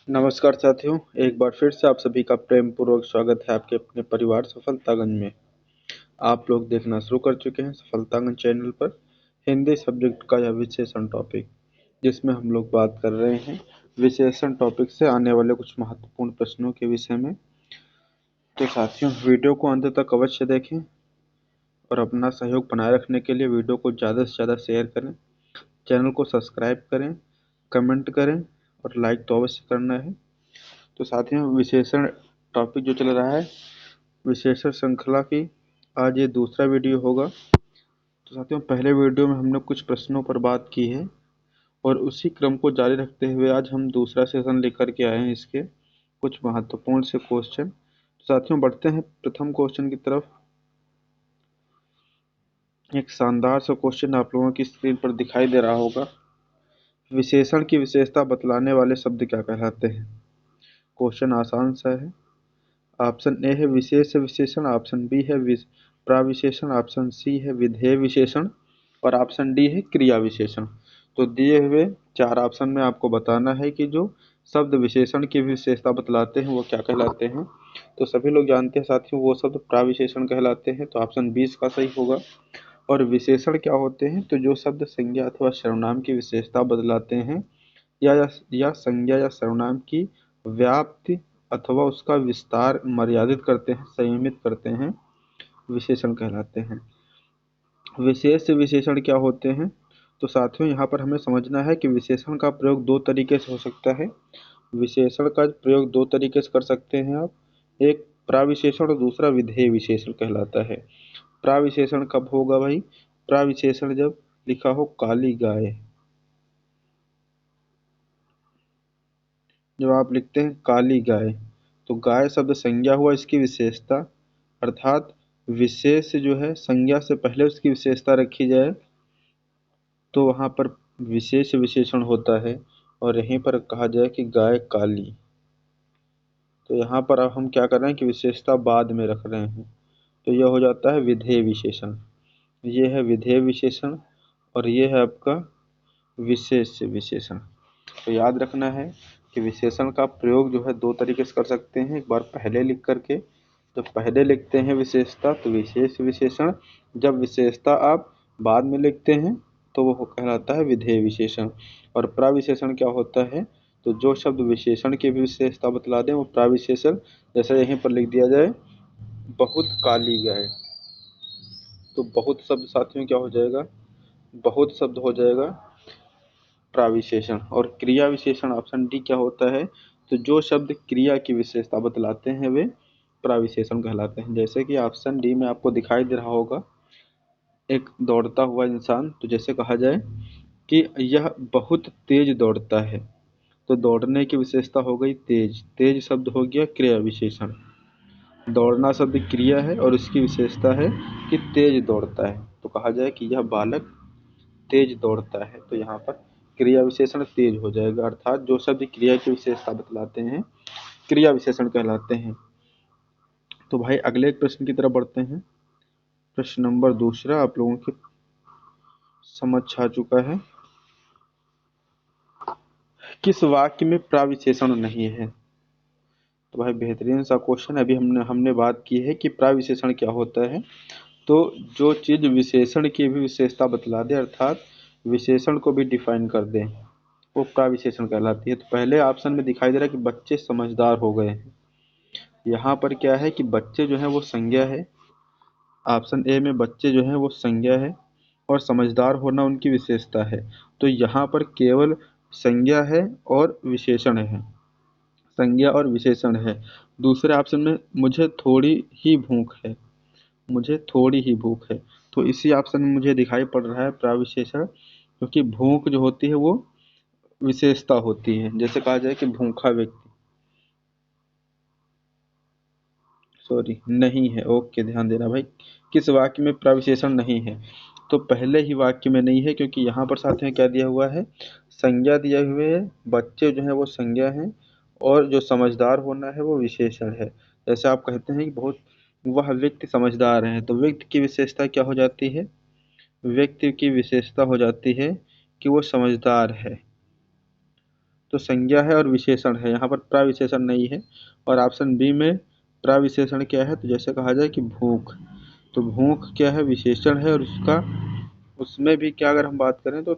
नमस्कार साथियों, एक बार फिर से आप सभी का प्रेम पूर्वक स्वागत है आपके अपने परिवार सफलतागंज में। आप लोग देखना शुरू कर चुके हैं सफलतागंज चैनल पर हिंदी सब्जेक्ट का यह विशेषण टॉपिक, जिसमें हम लोग बात कर रहे हैं विशेषण टॉपिक से आने वाले कुछ महत्वपूर्ण प्रश्नों के विषय में। तो साथियों, वीडियो को अंत तक अवश्य देखें और अपना सहयोग बनाए रखने के लिए वीडियो को ज़्यादा से ज़्यादा शेयर करें, चैनल को सब्सक्राइब करें, कमेंट करें और लाइक तो अवश्य करना है। तो साथियों, विशेषण टॉपिक जो चल रहा है विशेषण श्रृंखला की, आज ये दूसरा वीडियो होगा। तो साथियों, पहले वीडियो में हमने कुछ प्रश्नों पर बात की है और उसी क्रम को जारी रखते हुए आज हम दूसरा सेशन लेकर के आए हैं, इसके कुछ महत्वपूर्ण से क्वेश्चन। तो साथियों, बढ़ते हैं प्रथम क्वेश्चन की तरफ। एक शानदार सा क्वेश्चन आप लोगों की स्क्रीन पर दिखाई दे रहा होगा। विशेषण की विशेषता बतलाने वाले शब्द क्या कहलाते हैं? क्वेश्चन आसान सा है। ऑप्शन ए है विशेष विशेषण, ऑप्शन बी है प्राविशेषण, ऑप्शन सी है विधेय विशेषण और ऑप्शन डी है क्रिया विशेषण। तो दिए हुए चार ऑप्शन में आपको बताना है कि जो शब्द विशेषण की विशेषता बतलाते हैं वो क्या कहलाते हैं। तो सभी लोग जानते हैं साथियों, वो शब्द प्राविशेषण कहलाते हैं, तो ऑप्शन 20 का सही होगा। और विशेषण क्या होते हैं? तो जो शब्द संज्ञा अथवा सर्वनाम की विशेषता बतलाते हैं या संज्ञा या सर्वनाम की व्याप्ति अथवा उसका विस्तार मर्यादित करते हैं, संयमित करते हैं, विशेषण कहलाते हैं। विशेष विशेषण क्या होते हैं? तो साथियों, यहाँ पर हमें समझना है कि विशेषण का प्रयोग दो तरीके से हो सकता है। विशेषण का प्रयोग दो तरीके से कर सकते हैं आप, एक प्राविशेषण और दूसरा विधेय विशेषण कहलाता है। प्राविशेषण कब होगा भाई? प्राविशेषण जब लिखा हो काली गाय, जब आप लिखते हैं काली गाय, तो गाय शब्द संज्ञा हुआ, इसकी विशेषता अर्थात विशेष जो है संज्ञा से पहले उसकी विशेषता रखी जाए तो वहाँ पर विशेष विशेषण होता है। और यहीं पर कहा जाए कि गाय काली, तो यहाँ पर अब हम क्या कर रहे हैं कि विशेषता बाद में रख रहे हैं, तो यह हो जाता है विधेय विशेषण। ये है विधेय विशेषण और ये है आपका विशेष विशेषण। तो याद रखना है कि विशेषण का प्रयोग जो है दो तरीके से कर सकते हैं। एक बार पहले लिख करके, जब पहले लिखते हैं विशेषता तो विशेष विशेषण, जब विशेषता आप बाद में लिखते हैं तो वो कहलाता है विधेय विशेषण। और प्राविशेषण क्या होता है? तो जो शब्द विशेषण की भी विशेषता बतला दें वो प्राविशेषण। जैसे यहीं पर लिख दिया जाए बहुत काली गाय, तो बहुत शब्द साथियों क्या हो जाएगा? बहुत शब्द हो जाएगा प्राविशेषण। और क्रिया विशेषण ऑप्शन डी क्या होता है? तो जो शब्द क्रिया की विशेषता बतलाते हैं वे प्राविशेषण कहलाते हैं। जैसे कि ऑप्शन डी में आपको दिखाई दे रहा होगा एक दौड़ता हुआ इंसान, तो जैसे कहा जाए कि यह बहुत तेज दौड़ता है, तो दौड़ने की विशेषता हो गई तेज, तेज शब्द हो गया क्रिया विशेषण। दौड़ना शब्द क्रिया है और उसकी विशेषता है कि तेज दौड़ता है, तो कहा जाए कि यह बालक तेज दौड़ता है, तो यहाँ पर क्रिया विशेषण तेज हो जाएगा। अर्थात जो शब्द क्रिया की विशेषता बतलाते हैं क्रिया विशेषण कहलाते हैं। तो भाई अगले एक प्रश्न की तरफ बढ़ते हैं। प्रश्न नंबर दूसरा आप लोगों की समझ आ चुका है। किस वाक्य में प्राविशेषण नहीं है? तो भाई बेहतरीन सा क्वेश्चन। अभी हमने बात की है कि प्राविशेषण क्या होता है। तो जो चीज विशेषण की भी विशेषता बतला दे, अर्थात विशेषण को भी डिफाइन कर दे, वो प्राविशेषण कहलाती है। तो पहले ऑप्शन में दिखाई दे रहा है कि बच्चे समझदार हो गए हैं। यहाँ पर क्या है कि बच्चे जो है वो संज्ञा है। ऑप्शन ए में बच्चे जो है वो संज्ञा है और समझदार होना उनकी विशेषता है। तो यहाँ पर केवल संज्ञा है और विशेषण है, संज्ञा और विशेषण है। दूसरे ऑप्शन में मुझे थोड़ी ही भूख है, मुझे थोड़ी ही भूख है, तो इसी ऑप्शन में मुझे दिखाई पड़ रहा है प्राविशेषण, क्योंकि भूख जो होती है वो विशेषता होती है। जैसे कहा जाए कि भूखा व्यक्ति, सॉरी नहीं है, ओके ध्यान देना भाई, किस वाक्य में प्रविशेषण नहीं है? तो पहले ही वाक्य में नहीं है, क्योंकि यहाँ पर साथ में क्या दिया हुआ है? संज्ञा दिया हुए है, बच्चे जो है वो संज्ञा है और जो समझदार होना है वो विशेषण है। जैसे आप कहते हैं कि बहुत वह व्यक्ति समझदार है, तो व्यक्ति की विशेषता क्या हो जाती है? व्यक्ति की विशेषता हो जाती है कि वो समझदार है। तो संज्ञा है और विशेषण है, यहाँ पर प्रविशेषण नहीं है। और ऑप्शन बी में प्रविशेषण क्या है, तो जैसे कहा जाए कि भूख, तो भूख क्या है, विशेषण है, और उसका उसमें भी क्या अगर हम बात करें तो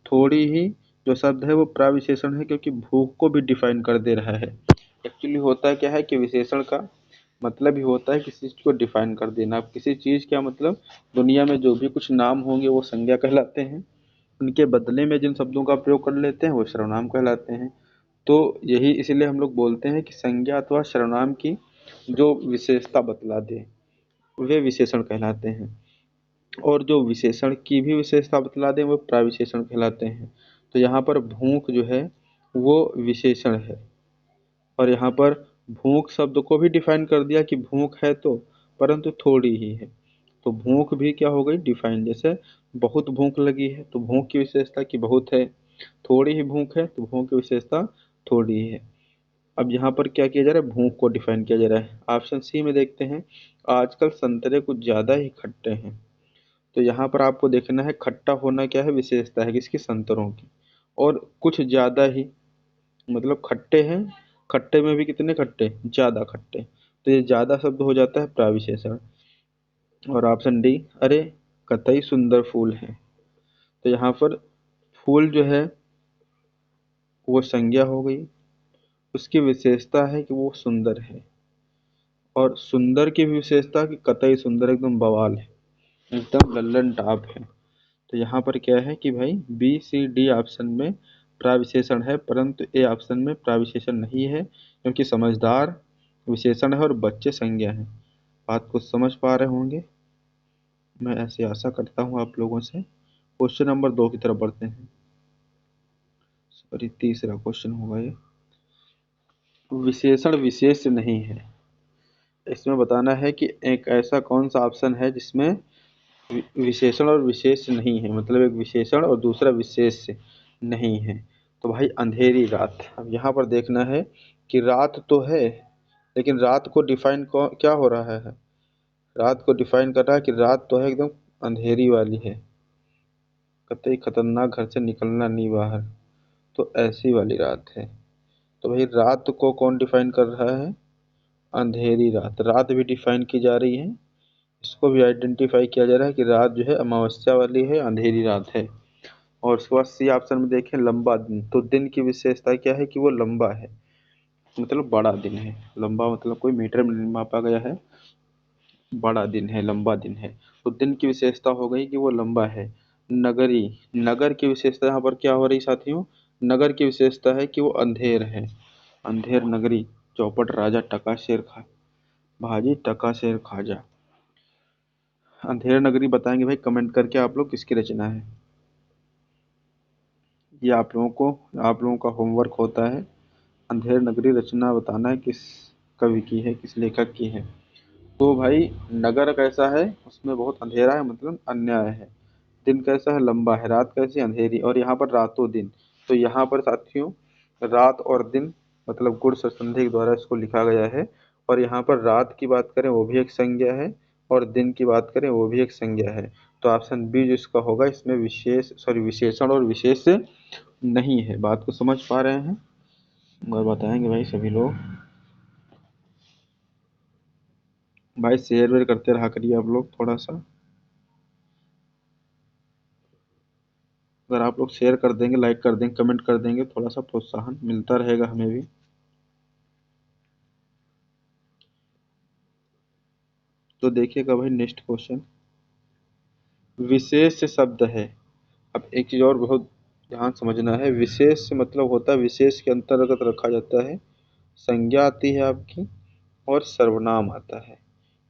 थोड़ी ही जो शब्द है वो प्रविशेषण है, क्योंकि भूख को भी डिफाइन कर दे रहा है। एक्चुअली होता क्या है कि विशेषण का मतलब ही होता है किसी चीज को डिफाइन कर देना। अब किसी चीज क्या मतलब, दुनिया में जो भी कुछ नाम होंगे वो संज्ञा कहलाते हैं, उनके बदले में जिन शब्दों का प्रयोग कर लेते हैं वो सर्वनाम कहलाते हैं। तो यही इसलिए हम लोग बोलते हैं कि संज्ञा अथवा सर्वनाम की जो विशेषता बतला दे वे विशेषण कहलाते हैं, और जो विशेषण की भी विशेषता बतला दें वो प्रविशेषण कहलाते हैं। तो यहाँ पर भूख जो है वो विशेषण है, और यहाँ पर भूख शब्द को भी डिफाइन कर दिया कि भूख है तो, परंतु थोड़ी ही है। तो भूख भी क्या हो गई डिफाइन, जैसे बहुत भूख लगी है तो भूख की विशेषता कि बहुत है, थोड़ी ही भूख है तो भूख की विशेषता थोड़ी ही है। अब यहाँ पर क्या किया जा रहा है, भूख को डिफाइन किया जा रहा है। ऑप्शन सी में देखते हैं, आजकल संतरे कुछ ज़्यादा ही खट्टे हैं। तो यहाँ पर आपको देखना है खट्टा होना क्या है, विशेषता है किसकी, संतरों की, और कुछ ज़्यादा ही मतलब खट्टे हैं, खट्टे में भी कितने खट्टे, ज़्यादा खट्टे, तो ये ज़्यादा शब्द हो जाता है प्रविशेषण। और ऑप्शन डी, अरे कतई सुंदर फूल है, तो यहाँ पर फूल जो है वो संज्ञा हो गई, उसकी विशेषता है कि वो सुंदर है, और सुंदर की भी विशेषता कि कतई सुंदर, एकदम बवाल है, एकदम लल्लन टाप है। तो यहाँ पर क्या है कि भाई बी सी डी ऑप्शन में प्रविशेषण है, परंतु ए ऑप्शन में प्रविशेषण नहीं है, क्योंकि समझदार विशेषण है और बच्चे संज्ञा है। बात को समझ पा रहे होंगे, मैं ऐसी आशा करता हूँ आप लोगों से। क्वेश्चन नंबर 2 की तरफ बढ़ते हैं, सॉरी तीसरा क्वेश्चन होगा ये। विशेषण विशेष नहीं है, इसमें बताना है कि एक ऐसा कौन सा ऑप्शन है जिसमें विशेषण और विशेष नहीं है, मतलब एक विशेषण और दूसरा विशेष नहीं है। तो भाई अंधेरी रात, अब यहाँ पर देखना है कि रात तो है, लेकिन रात को डिफाइन क्या हो रहा है, रात को डिफाइन कर रहा है कि रात तो है एकदम अंधेरी वाली है, कतई खतरनाक, घर से निकलना नहीं बाहर, तो ऐसी वाली रात है। तो भाई रात को कौन डिफाइन कर रहा है, अंधेरी रात, रात भी डिफाइन की जा रही है, इसको भी आइडेंटिफाई किया जा रहा है कि रात जो है अमावस्या वाली है, अंधेरी रात है। और उसके बाद सी ऑप्शन में देखें लंबा दिन, तो दिन की विशेषता क्या है कि वो लंबा है, मतलब बड़ा दिन है, लंबा मतलब कोई मीटर में नहीं मापा गया है, बड़ा दिन है, लंबा दिन है। तो दिन की विशेषता हो गई कि वो लंबा है। नगरी, नगर की विशेषता यहाँ पर क्या हो रही साथियों, नगर की विशेषता है कि वो अंधेर है, अंधेर नगरी, चौपट राजा टका शेर खा भाजी टका शेर खाजा। अंधेर नगरी बताएंगे भाई कमेंट करके आप लोग किसकी रचना है, ये आप लोगों का होमवर्क होता है। अंधेर नगरी रचना बताना है किस कवि की है, किस लेखक की है। तो भाई नगर कैसा है, उसमें बहुत अंधेरा है, मतलब अन्याय है। दिन कैसा है, लंबा है। रात कैसी, अंधेरी। और यहाँ पर रातों दिन, तो यहाँ पर साथियों रात और दिन मतलब गुण संधि के द्वारा इसको लिखा गया है। और यहाँ पर रात की बात करें वो भी एक संज्ञा है, और दिन की बात करें वो भी एक संज्ञा है। तो ऑप्शन बी जो इसका होगा, इसमें विशेषण और विशेष नहीं है। बात को समझ पा रहे हैं, और बताएंगे भाई सभी लोग। भाई शेयर वेयर करते रहा करिए आप लोग थोड़ा सा, अगर आप लोग शेयर कर देंगे, लाइक कर देंगे, कमेंट कर देंगे, थोड़ा सा प्रोत्साहन मिलता रहेगा हमें भी। तो देखिएगा भाई नेक्स्ट क्वेश्चन, विशेष शब्द है। अब एक चीज और बहुत ध्यान समझना है, विशेष मतलब होता है विशेष के अंतर्गत रखा जाता है, संज्ञा आती है आपकी, और सर्वनाम आता है।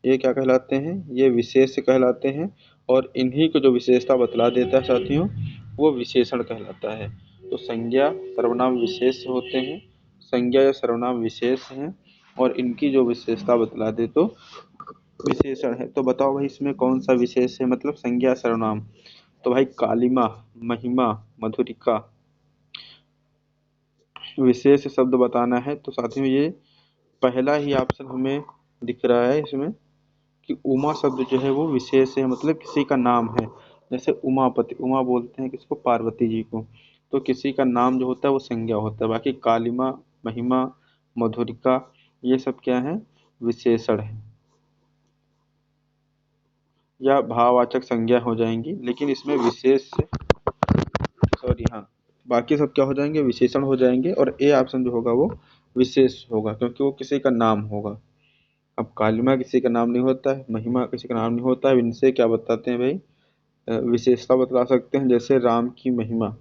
ये क्या कहलाते हैं, ये विशेष कहलाते हैं। और इन्हीं को जो विशेषता बतला देता है साथियों, वो विशेषण कहलाता है। तो संज्ञा सर्वनाम विशेष होते हैं, संज्ञा या सर्वनाम विशेष हैं, और इनकी जो विशेषता बतला दे तो विशेषण है। तो बताओ भाई इसमें कौन सा विशेष है, मतलब संज्ञा सर्वनाम। तो भाई कालिमा, महिमा, मधुरिका, विशेष शब्द बताना है तो साथियों ये पहला ही ऑप्शन हमें दिख रहा है इसमें, कि उमा शब्द जो है वो विशेष है, मतलब किसी का नाम है। जैसे उमापति, उमा बोलते हैं किसको, पार्वती जी को, तो किसी का नाम जो होता है वो संज्ञा होता है। बाकी कालिमा, महिमा, मधुरिका ये सब क्या है, विशेषण है या भाववाचक संज्ञा हो जाएंगी, लेकिन इसमें विशेष से, सॉरी हाँ, बाकी सब क्या हो जाएंगे, विशेषण हो जाएंगे, और ए ऑप्शन जो होगा वो विशेष होगा क्योंकि वो किसी का नाम होगा। अब कालिमा किसी का नाम नहीं होता है, महिमा किसी का नाम नहीं होता है, इनसे क्या बताते हैं भाई, विशेषता बतला सकते हैं। जैसे राम की महिमा,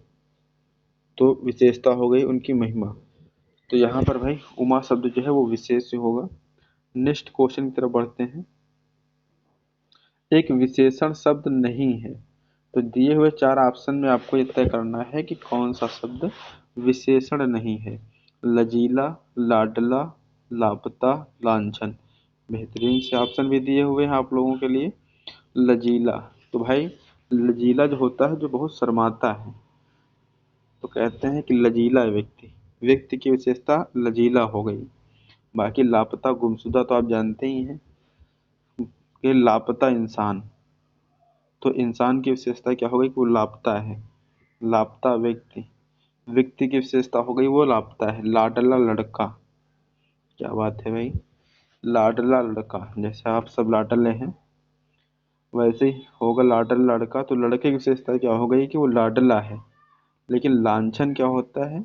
तो विशेषता हो गई उनकी महिमा। तो यहाँ पर भाई उमा शब्द जो है वो विशेष से होगा। नेक्स्ट क्वेश्चन की तरफ बढ़ते हैं। एक विशेषण शब्द नहीं है, तो दिए हुए चार ऑप्शन में आपको ये तय करना है कि कौन सा शब्द विशेषण नहीं है। लजीला, लाडला, लापता, लांछन। बेहतरीन से ऑप्शन भी दिए हुए हैं आप लोगों के लिए। लजीला, तो भाई लजीला जो होता है जो बहुत शर्माता है, तो कहते हैं कि लजीला व्यक्ति, व्यक्ति की विशेषता लजीला हो गई। बाकी लापता, गुमशुदा तो आप जानते ही हैं कि लापता इंसान, तो इंसान की विशेषता क्या हो गई कि वो लापता है। लापता व्यक्ति, व्यक्ति की विशेषता हो गई वो लापता है। लाडला लड़का, क्या बात है भाई, लाडला लड़का, जैसे आप सब लाडले हैं वैसे ही होगा लाडला लड़का, तो लड़के की विशेषता क्या हो गई कि वो लाडला है। लेकिन लांछन क्या होता है,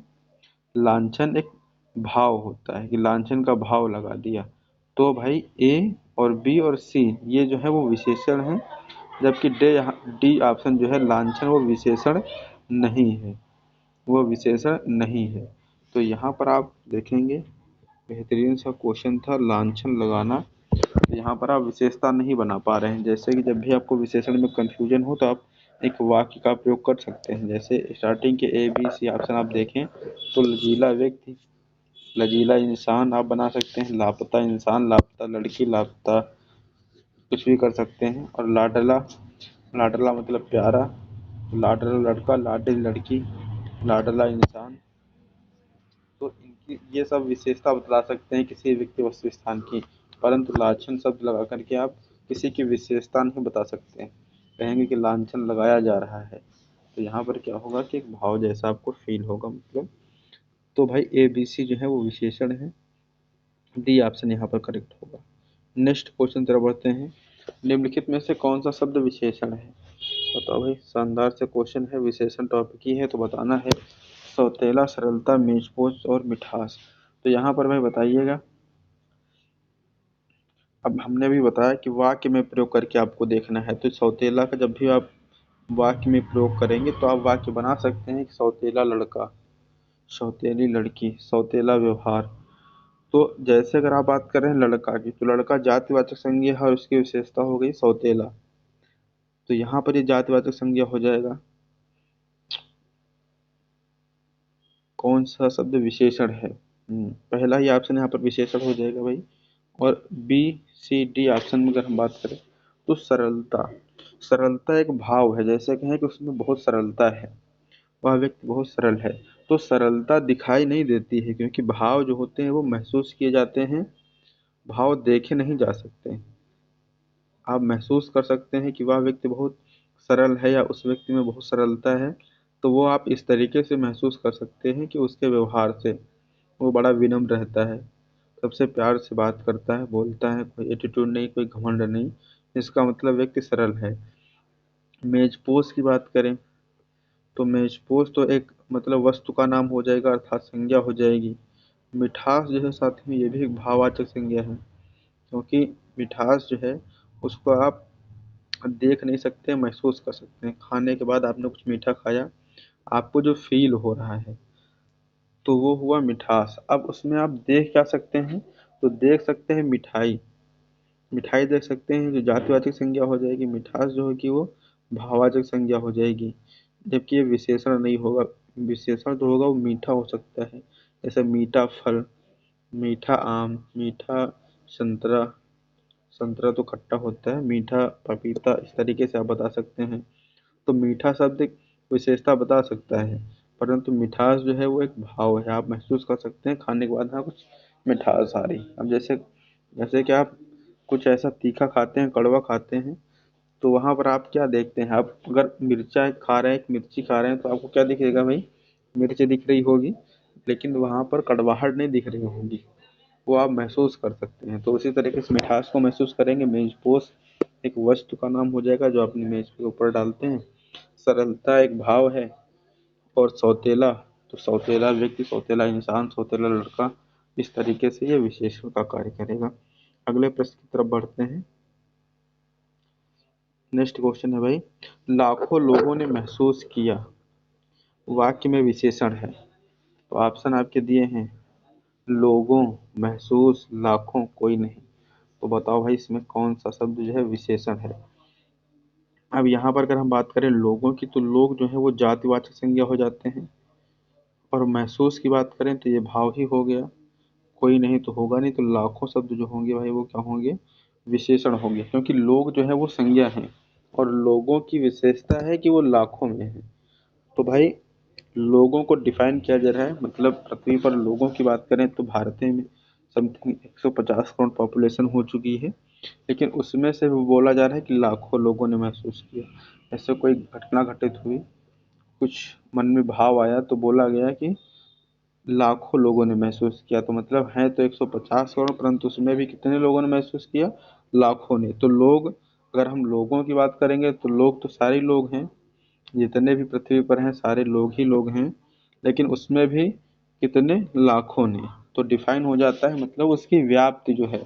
लांछन एक भाव होता है कि लांछन का भाव लगा दिया। तो भाई ए और बी और सी ये जो है वो विशेषण है, जबकि डी ऑप्शन जो है लांछन वो विशेषण नहीं है, वो विशेषण नहीं है। तो यहाँ पर आप देखेंगे बेहतरीन सा क्वेश्चन था लांछन लगाना, तो यहाँ पर आप विशेषता नहीं बना पा रहे हैं। जैसे कि जब भी आपको विशेषण में कंफ्यूजन हो तो आप एक वाक्य का प्रयोग कर सकते हैं। जैसे स्टार्टिंग के ए बी सी ऑप्शन आप देखें तो लजीला व्यक्ति, लजीला इंसान आप बना सकते हैं, लापता इंसान, लापता लड़की, लापता कुछ भी कर सकते हैं। और लाडला, लाडला मतलब प्यारा, लाडला लड़का, लाडली लड़की, लाडला इंसान, तो इनकी ये सब विशेषता बतला सकते हैं किसी व्यक्ति वस्तु स्थान की। परंतु लाछन शब्द लगा करके आप किसी की विशेषता नहीं बता सकते हैं, कहेंगे कि लांछन लगाया जा रहा है, तो यहाँ पर क्या होगा कि एक भाव जैसा आपको फील होगा मतलब। तो भाई ए बी सी जो है वो विशेषण है, डी ऑप्शन यहाँ पर करेक्ट होगा। नेक्स्ट क्वेश्चन तरफ बढ़ते हैं। निम्नलिखित में से कौन सा शब्द विशेषण है, बताओ भाई, शानदार से क्वेश्चन है, विशेषण टॉपिक ही है तो बताना है। सौतेला, सरलता, मेजपोश और मिठास, तो यहाँ पर भाई बताइएगा। अब हमने भी बताया कि वाक्य में प्रयोग करके आपको देखना है, तो सौतेला का जब भी आप वाक्य में प्रयोग करेंगे तो आप वाक्य बना सकते हैं कि सौतेला लड़का, सौतेली लड़की, सौतेला व्यवहार। तो जैसे अगर आप बात कर रहे हैं लड़का की, तो लड़का जातिवाचक संज्ञा है और उसकी विशेषता हो गई सौतेला, तो यहाँ पर ये जातिवाचक संज्ञा हो जाएगा। कौन सा शब्द विशेषण है, पहला ही ऑप्शन यहाँ पर विशेषण हो जाएगा भाई। और बी सी डी ऑप्शन में अगर हम बात करें तो सरलता, सरलता एक भाव है, जैसे कहें कि उसमें बहुत सरलता है, वह व्यक्ति बहुत सरल है। तो सरलता दिखाई नहीं देती है क्योंकि भाव जो होते हैं वो महसूस किए जाते हैं, भाव देखे नहीं जा सकते। आप महसूस कर सकते हैं कि वह व्यक्ति बहुत सरल है या उस व्यक्ति में बहुत सरलता है, तो वो आप इस तरीके से महसूस कर सकते हैं कि उसके व्यवहार से वो बड़ा विनम्र रहता है, सबसे प्यार से बात करता है, बोलता है, कोई एटीट्यूड नहीं, कोई घमंड नहीं, इसका मतलब व्यक्ति सरल है। मेजपोश की बात करें तो मेजपोश तो एक मतलब वस्तु का नाम हो जाएगा अर्थात संज्ञा हो जाएगी। मिठास जो है साथ में ये भी एक भाववाचक संज्ञा है, क्योंकि मिठास जो है उसको आप देख नहीं सकते, महसूस कर सकते हैं। खाने के बाद आपने कुछ मीठा खाया, आपको जो फील हो रहा है तो वो हुआ मिठास। अब उसमें आप देख क्या सकते हैं, तो देख सकते हैं मिठाई, मिठाई देख सकते हैं जो जातिवाचक संज्ञा हो जाएगी। मिठास जो होगी वो भाववाचक संज्ञा हो जाएगी, जबकि ये विशेषण नहीं होगा। विशेषण जो होगा वो मीठा हो सकता है, जैसे मीठा फल, मीठा आम, मीठा संतरा, संतरा तो खट्टा होता है, मीठा पपीता, इस तरीके से आप बता सकते हैं। तो मीठा शब्द एक विशेषता बता सकता है, परंतु मिठास जो है वो एक भाव है, आप महसूस कर सकते हैं खाने के बाद हाँ कुछ मिठास आ रही। अब जैसे जैसे कि आप कुछ ऐसा तीखा खाते हैं, कड़वा खाते हैं, तो वहाँ पर आप क्या देखते हैं, आप अगर मिर्चा खा रहे हैं, एक मिर्ची खा रहे हैं, तो आपको क्या दिखेगा भाई, मिर्च दिख रही होगी, लेकिन वहाँ पर कड़वाहट नहीं दिख रही होगी, वो आप महसूस कर सकते हैं। तो उसी तरीके से मिठास को महसूस करेंगे। मेजपोश एक वस्तु का नाम हो जाएगा जो अपनी मेज के ऊपर डालते हैं। सरलता एक भाव है। और सौतेला, तो सौतेला व्यक्ति, सौतेला इंसान, सौतेला लड़का, इस तरीके से ये विशेषण का कार्य करेगा। अगले प्रश्न की तरफ बढ़ते हैं। नेक्स्ट क्वेश्चन है भाई, लाखों लोगों ने महसूस किया, वाक्य में विशेषण है। तो ऑप्शन आपके दिए हैं, लोगों, महसूस, लाखों, कोई नहीं। तो बताओ भाई इसमें कौन सा शब्द जो है विशेषण है। अब यहाँ पर अगर हम बात करें लोगों की, तो लोग जो है वो जातिवाचक संज्ञा हो जाते हैं। और महसूस की बात करें तो ये भाव ही हो गया, कोई नहीं तो होगा नहीं। तो लाखों शब्द जो होंगे भाई वो क्या होंगे, विशेषण होंगे, क्योंकि लोग जो है वो संज्ञा है और लोगों की विशेषता है कि वो लाखों में है। तो भाई लोगों को डिफाइन किया जा रहा है, मतलब पृथ्वी पर लोगों की बात करें तो भारत में समथिंग 150 करोड़ पॉपुलेशन हो चुकी है, लेकिन उसमें से वो बोला जा रहा है कि लाखों लोगों ने महसूस किया। ऐसे कोई घटना घटित हुई, कुछ मन में भाव आया तो बोला गया कि लाखों लोगों ने महसूस किया। तो मतलब है तो 150 करोड़, परंतु उसमें भी कितने लोगों ने महसूस किया, लाखों ने। तो लोग, अगर हम लोगों की बात करेंगे तो लोग तो सारे लोग हैं, जितने भी पृथ्वी पर हैं सारे लोग ही लोग हैं, लेकिन उसमें भी कितने, लाखों ने। तो डिफाइन हो जाता है, मतलब उसकी व्याप्ति जो है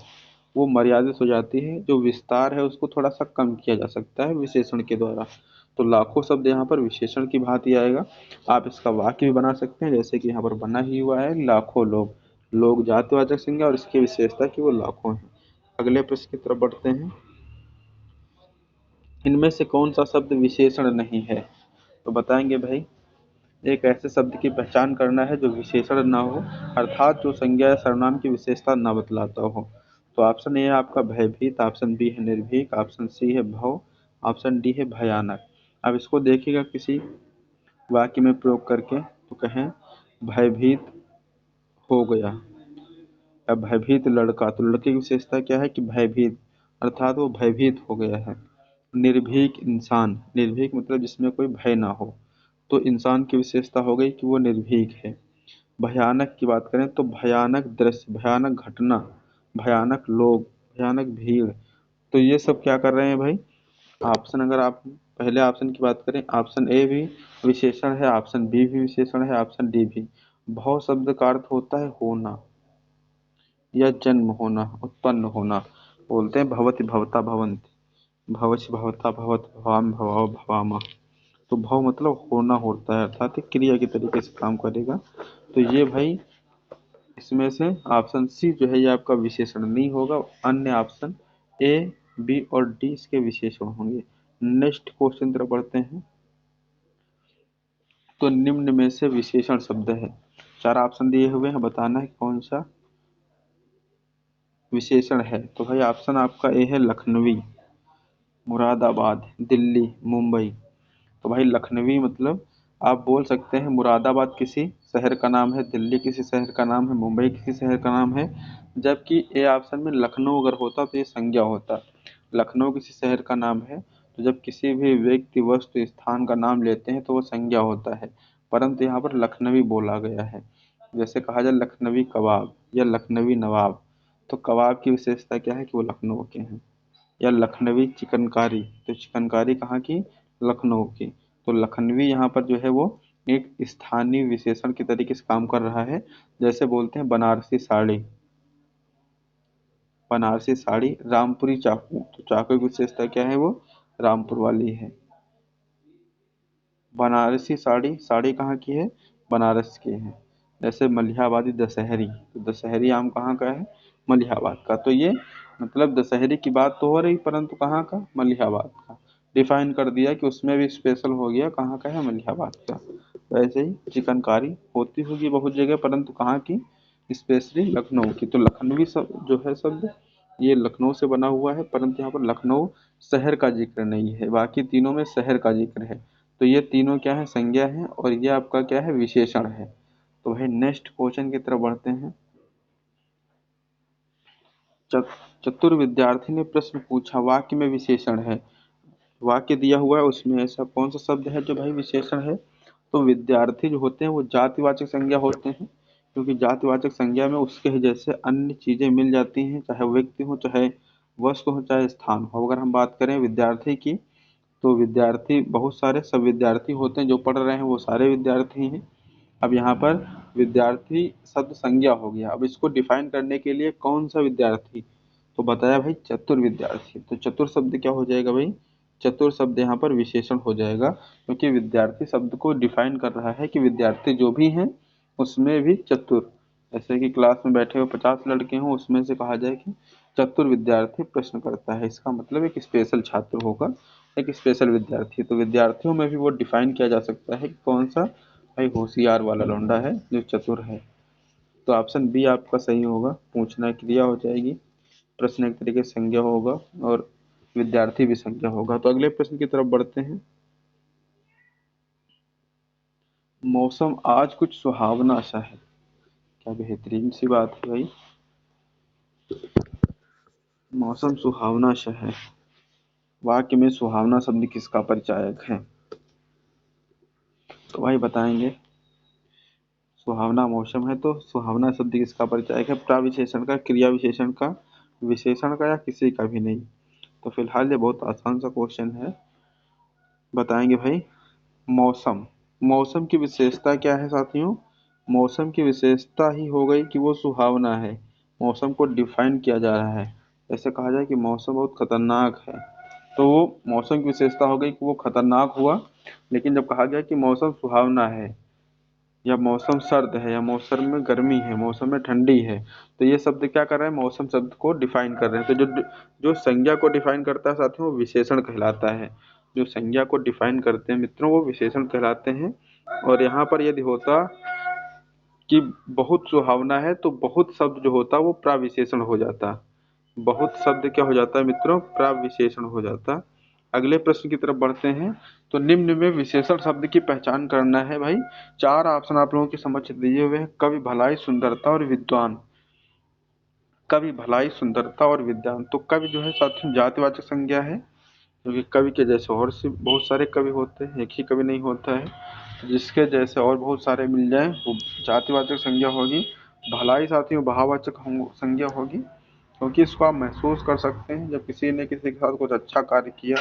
वो मर्यादित हो जाती है, जो विस्तार है उसको थोड़ा सा कम किया जा सकता है विशेषण के द्वारा। तो लाखों शब्द यहाँ पर विशेषण की भांति आएगा। आप इसका वाक्य भी बना सकते हैं, जैसे कि यहाँ पर बना ही हुआ है, लाखों लोग, लोग जातिवाचक संज्ञा और इसकी विशेषता कि वो लाखों हैं। अगले प्रश्न की तरफ बढ़ते हैं। इनमें से कौन सा शब्द विशेषण नहीं है। तो बताएंगे भाई, एक ऐसे शब्द की पहचान करना है जो विशेषण ना हो, अर्थात जो संज्ञा या सर्वनाम की विशेषता न बतलाता हो। तो ऑप्शन ए है आपका भयभीत, ऑप्शन बी है निर्भीक, ऑप्शन सी है भव, ऑप्शन डी है भयानक। अब इसको देखिएगा किसी वाक्य में प्रयोग करके, तो कहें भयभीत हो गया, या भयभीत लड़का, तो लड़के की विशेषता क्या है कि भयभीत, अर्थात वो भयभीत हो गया है। निर्भीक इंसान, निर्भीक मतलब जिसमें कोई भय ना हो, तो इंसान की विशेषता हो गई कि वो निर्भीक है। भयानक की बात करें तो भयानक दृश्य, भयानक घटना, भयानक लोग, भयानक भीड़। तो ये सब क्या कर रहे हैं भाई, ऑप्शन अगर आप पहले ऑप्शन की बात करें, ऑप्शन ए भी विशेषण है, ऑप्शन बी भी विशेषण है, ऑप्शन डी भी। भव शब्द का अर्थ होता है होना या जन्म होना, उत्पन्न होना। बोलते हैं भवति भवता भवन्ति, भवति भवता भवत, भवाम भवाव भवामा। तो भव मतलब होना होता है, अर्थात एक क्रिया के तरीके से काम करेगा। तो ये भाई इसमें से ऑप्शन सी जो है ये आपका विशेषण नहीं होगा, अन्य ऑप्शन ए, बी और डी इसके विशेषण होंगे। नेक्स्ट क्वेश्चन तरफ बढ़ते हैं। तो निम्न में से विशेषण शब्द है, चार ऑप्शन दिए हुए हैं, बताना है कौन सा विशेषण है। तो भाई ऑप्शन आपका ए है लखनवी, मुरादाबाद, दिल्ली, मुंबई। तो भाई लखनवी मतलब आप बोल सकते हैं मुरादाबाद किसी शहर का नाम है, दिल्ली किसी शहर का नाम है, मुंबई किसी शहर का नाम है। जबकि ए ऑप्शन में लखनऊ अगर होता तो ये संज्ञा होता। लखनऊ किसी शहर का नाम है, तो जब किसी भी व्यक्ति वस्तु स्थान का नाम लेते हैं तो वो संज्ञा होता है, परंतु यहाँ पर लखनवी बोला गया है। जैसे कहा जाए लखनवी कबाब या लखनवी नवाब, तो कबाब की विशेषता क्या है कि वो लखनऊ के हैं। या लखनवी चिकनकारी, तो चिकनकारी कहाँ की, लखनऊ की। तो लखनवी यहाँ पर जो है वो एक स्थानीय विशेषण के तरीके से काम कर रहा है। जैसे बोलते हैं बनारसी साड़ी, बनारसी साड़ी, रामपुरी चाकू, तो चाकू की विशेषता क्या है, वो रामपुर वाली है। बनारसी साड़ी, साड़ी कहाँ की है, बनारस की है। जैसे मलिहाबादी दशहरी, तो दशहरी आम कहाँ का है, मलिहाबाद का। तो ये मतलब दशहरी की बात तो हो रही, परंतु कहाँ का, मलिहाबाद का। डिफाइन कर दिया कि उसमें भी स्पेशल हो गया, कहाँ का है, मलिहाबाद का। वैसे ही चिकनकारी होती होगी बहुत जगह, परंतु कहाँ की, स्पेशली लखनऊ की। तो लखनवी सब जो है शब्द ये लखनऊ से बना हुआ है, परंतु यहाँ पर लखनऊ शहर का जिक्र नहीं है, बाकी तीनों में शहर का जिक्र है। तो ये तीनों क्या है, संज्ञा है, और ये आपका क्या है, विशेषण है। तो भाई नेक्स्ट क्वेश्चन की तरफ बढ़ते हैं। चतुर विद्यार्थी ने प्रश्न पूछा, वाक्य में विशेषण है। वाक्य दिया हुआ है उसमें ऐसा कौन सा शब्द है जो भाई विशेषण है। तो विद्यार्थी जो होते हैं वो जातिवाचक संज्ञा होते हैं, क्योंकि जातिवाचक संज्ञा में उसके ही जैसे अन्य चीजें मिल जाती हैं, चाहे व्यक्ति हो, चाहे वस्तु हो, चाहे स्थान हो। अगर हम बात करें विद्यार्थी की, तो विद्यार्थी बहुत सारे सब विद्यार्थी होते हैं, जो पढ़ रहे हैं वो सारे विद्यार्थी हैं। अब यहाँ पर विद्यार्थी शब्द संज्ञा हो गया। अब इसको डिफाइन करने के लिए कौन सा विद्यार्थी, तो बताया भाई चतुर विद्यार्थी। तो चतुर शब्द क्या हो जाएगा भाई, चतुर शब्द यहाँ पर विशेषण हो जाएगा, क्योंकि विद्यार्थी शब्द को डिफाइन कर रहा है कि विद्यार्थी जो भी हैं उसमें भी चतुर, जैसे कि क्लास में बैठे हुए 50 लड़के हों, उसमें से कहा जाए कि चतुर विद्यार्थी प्रश्न करता है, इसका मतलब एक स्पेशल छात्र होगा, एक स्पेशल विद्यार्थी। तो विद्यार्थियों में भी वो डिफाइन किया जा सकता है कि कौन सा भाई होशियार वाला लौंडा है जो चतुर है। तो ऑप्शन बी आपका सही होगा। पूछना क्रिया हो जाएगी, प्रश्न एक तरीके से संज्ञा होगा, और विद्यार्थी भी संज्ञा होगा। तो अगले प्रश्न की तरफ बढ़ते हैं। मौसम आज कुछ सुहावना सा है, क्या बेहतरीन सी बात है भाई। मौसम सुहावना सा है, वाक्य में सुहावना शब्द किसका परिचायक है, तो भाई बताएंगे। सुहावना मौसम है तो सुहावना शब्द किसका परिचायक है, प्रविशेषण का, क्रिया विशेषण का, विशेषण का, या किसी का भी नहीं। तो फिलहाल ये बहुत आसान सा क्वेश्चन है, बताएंगे भाई। मौसम, मौसम की विशेषता क्या है साथियों, मौसम की विशेषता ही हो गई कि वो सुहावना है। मौसम को डिफाइन किया जा रहा है, जैसे कहा जाए कि मौसम बहुत खतरनाक है, तो वो मौसम की विशेषता हो गई कि वो खतरनाक हुआ। लेकिन जब कहा गया कि मौसम सुहावना है, या मौसम सर्द है, या मौसम में गर्मी है, मौसम में ठंडी है, तो ये शब्द क्या कर रहे हैं, मौसम शब्द को डिफाइन कर रहे हैं। तो जो जो संज्ञा को डिफाइन करता है साथियों, वो विशेषण कहलाता है। जो संज्ञा को डिफाइन करते हैं मित्रों, वो विशेषण कहलाते हैं। और यहाँ पर यदि होता कि बहुत सुहावना है, तो बहुत शब्द जो होता वो प्राविशेषण हो जाता। बहुत शब्द क्या हो जाता है मित्रों, प्राविशेषण हो जाता। अगले प्रश्न की तरफ बढ़ते हैं। तो निम्न में विशेषण शब्द की पहचान करना है भाई। चार ऑप्शन आप लोगों के समक्ष दिए हुए हैं, कवि, भलाई, सुंदरता और विद्वान। कवि, भलाई, सुंदरता और विद्वान। तो कवि जो है साथियों जातिवाचक संज्ञा है, क्योंकि कवि के जैसे और से बहुत सारे कवि होते हैं, एक ही कवि नहीं होता है। जिसके जैसे और बहुत सारे मिल जाएं वो जातिवाचक संज्ञा होगी। भलाई साथियों भाववाचक संज्ञा होगी, क्योंकि इसको आप महसूस कर सकते हैं। जब किसी ने किसी के साथ कुछ अच्छा कार्य किया,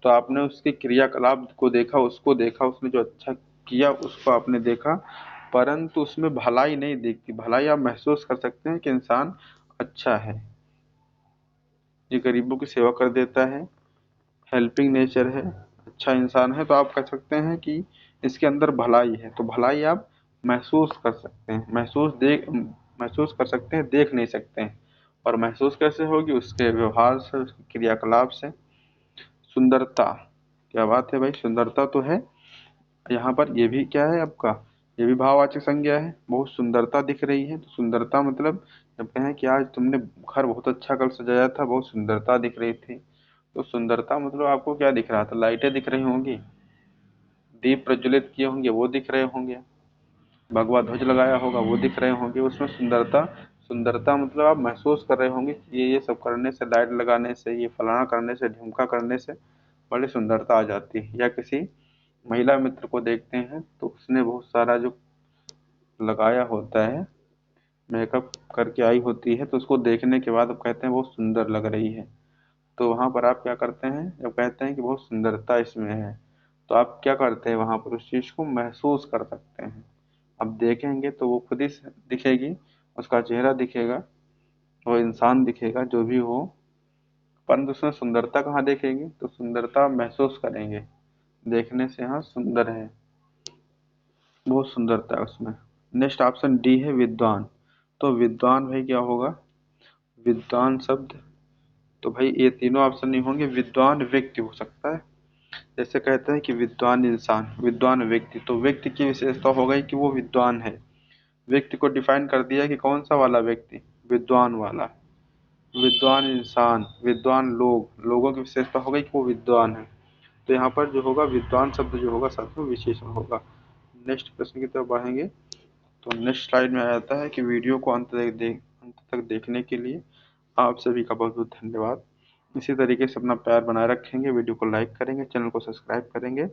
तो आपने उसके क्रियाकलाप को देखा, उसको देखा, उसने जो अच्छा किया उसको आपने देखा, परंतु उसमें भलाई नहीं दिखती। भलाई आप महसूस कर सकते हैं कि इंसान अच्छा है, ये गरीबों की सेवा कर देता है, हेल्पिंग नेचर है, अच्छा इंसान है, तो आप कह सकते हैं कि इसके अंदर भलाई है। तो भलाई आप महसूस कर सकते हैं, महसूस कर सकते हैं, देख नहीं सकते हैं। और महसूस कैसे होगी, उसके व्यवहार से, उसके क्रियाकलाप से। सुंदरता, क्या बात है भाई, सुंदरता तो है यहाँ पर। ये भी क्या है आपका, ये भी भाववाचक संज्ञा है। बहुत सुंदरता दिख रही है, तो सुंदरता मतलब जब कहें कि आज तुमने घर बहुत अच्छा कल सजाया था, बहुत सुंदरता दिख रही थी, तो सुंदरता मतलब आपको क्या दिख रहा था, लाइटें दिख रही होंगी, दीप प्रज्वलित किए होंगे वो दिख रहे होंगे, भगवा ध्वज लगाया होगा वो दिख रहे होंगे, उसमें सुंदरता। सुंदरता मतलब आप महसूस कर रहे होंगे कि ये सब करने से, लाइट लगाने से, ये फलाना करने से, ढिमका करने से बड़ी सुंदरता आ जाती है। या किसी महिला मित्र को देखते हैं तो उसने बहुत सारा जो लगाया होता है, मेकअप करके आई होती है, तो उसको देखने के बाद आप कहते हैं बहुत सुंदर लग रही है। तो वहां पर आप क्या करते हैं, जब कहते हैं कि बहुत सुंदरता इसमें है, तो आप क्या करते हैं, वहां पर उस चीज को महसूस कर सकते हैं। अब देखेंगे तो वो खुद ही दिखेगी, उसका चेहरा दिखेगा, वो इंसान दिखेगा जो भी हो, परंतु उसमें सुंदरता कहाँ देखेंगे, तो सुंदरता महसूस करेंगे, देखने से हाँ सुंदर है, बहुत सुंदरता है उसमें। नेक्स्ट ऑप्शन डी है विद्वान। तो विद्वान भाई क्या होगा, विद्वान शब्द, तो भाई ये तीनों ऑप्शन नहीं होंगे, विद्वान व्यक्ति हो सकता है। जैसे कहते हैं कि विद्वान इंसान, विद्वान व्यक्ति, तो व्यक्ति की विशेषता हो गई कि वो विद्वान है। व्यक्ति को डिफाइन कर दिया कि कौन सा वाला व्यक्ति, विद्वान वाला। विद्वान इंसान, विद्वान लोग, लोगों की विशेषता हो गई कि वो विद्वान है। तो यहाँ पर जो होगा विद्वान शब्द जो होगा साथ में विशेषण होगा। नेक्स्ट प्रश्न की तरफ बढ़ेंगे। तो नेक्स्ट स्लाइड में आ जाता है कि वीडियो को अंत तक देखने के लिए आप सभी का बहुत बहुत धन्यवाद। इसी तरीके से अपना प्यार बनाए रखेंगे, वीडियो को लाइक करेंगे, चैनल को सब्सक्राइब करेंगे।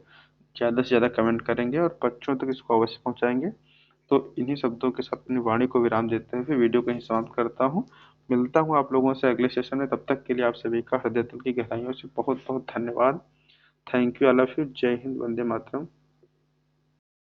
ज़्यादा से ज़्यादा कमेंट करेंगे और बच्चों तक इसको अवश्य पहुँचाएंगे। तो इन्हीं शब्दों के साथ अपनी वाणी को विराम देते हुए वीडियो को यहीं समाप्त करता हूँ। मिलता हूँ आप लोगों से अगले सेशन में, तब तक के लिए आप सभी का हृदय दिल की गहराइयों से बहुत बहुत धन्यवाद। Thank you, I love you, जय हिंद, वंदे मातरम।